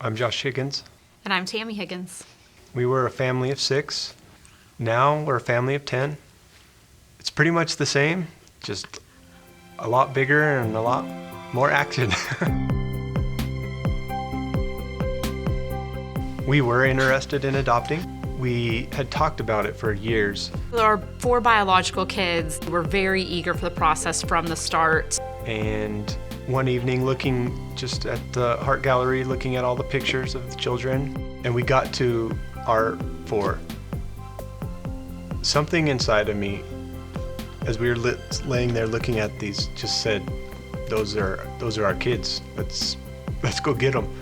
I'm Josh Higgins. And I'm Tammy Higgins. We were a family of 6. Now we're a family of 10. It's pretty much the same, just a lot bigger and a lot more action. We were interested in adopting. We had talked about it for years. Our 4 biological kids were very eager for the process from the start. And one evening, looking just at the art gallery, looking at all the pictures of the children, and we got to our 4. Something inside of me, as we were laying there looking at these, just said, those are our kids. Let's go get them.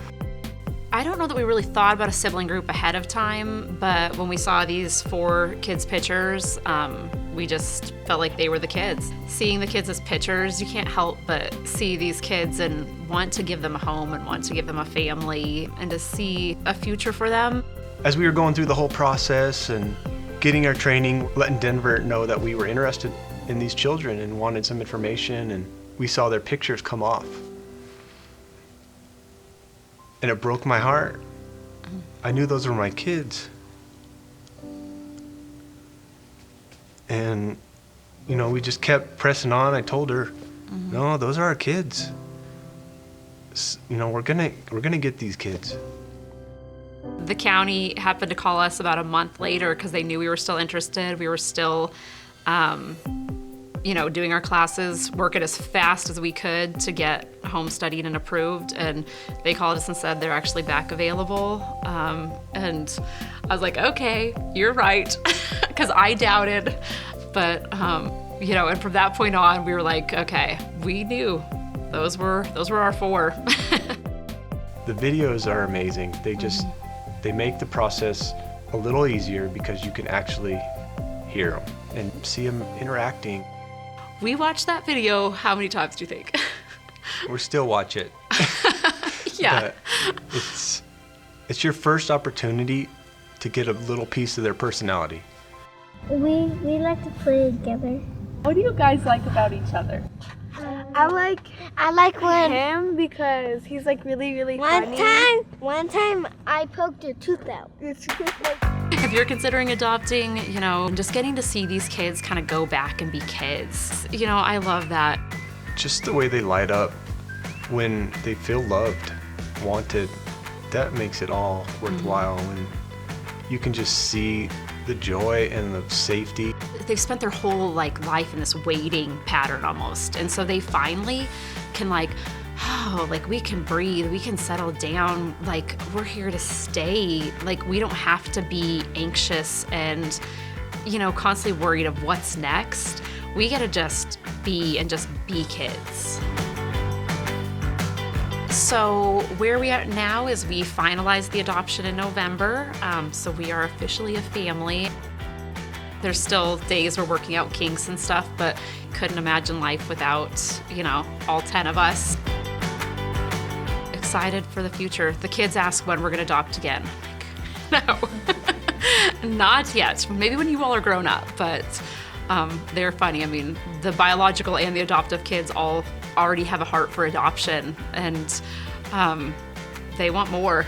I don't know that we really thought about a sibling group ahead of time, but when we saw these 4 kids' pictures, we just felt like they were the kids. Seeing the kids as pictures, you can't help but see these kids and want to give them a home and want to give them a family and to see a future for them. As we were going through the whole process and getting our training, letting Denver know that we were interested in these children and wanted some information, and we saw their pictures come off. And it broke my heart. I knew those were my kids. And, we just kept pressing on. I told her, no, those are our kids. We're gonna get these kids. The county happened to call us about a month later because they knew we were still interested. We were still, doing our classes, working as fast as we could to get home studied and approved. And they called us and said they're actually back available. And I was like, okay, you're right, because I doubted. But, and from that point on, we were like, okay, we knew those were our 4. The videos are amazing. They make the process a little easier because you can actually hear them and see them interacting. We watched that video how many times do you think? We still watch it. Yeah. But it's your first opportunity to get a little piece of their personality. We like to play together. What do you guys like about each other? I like when Him because he's like really funny. one time I poked her tooth out. If you're considering adopting, just getting to see these kids kind of go back and be kids, I love that. Just the way they light up when they feel loved, wanted, that makes it all worthwhile. When you can just see the joy and the safety. They've spent their whole life in this waiting pattern almost. And so they finally can we can breathe, we can settle down, we're here to stay. We don't have to be anxious and, constantly worried of what's next. We get to just be kids. So where we are now is we finalized the adoption in November, so we are officially a family. There's still days we're working out kinks and stuff, but couldn't imagine life without, all 10 of us. Excited for the future. The kids ask when we're gonna adopt again. I'm like, no, not yet. Maybe when you all are grown up, but they're funny. I mean, the biological and the adoptive kids all already have a heart for adoption, and they want more.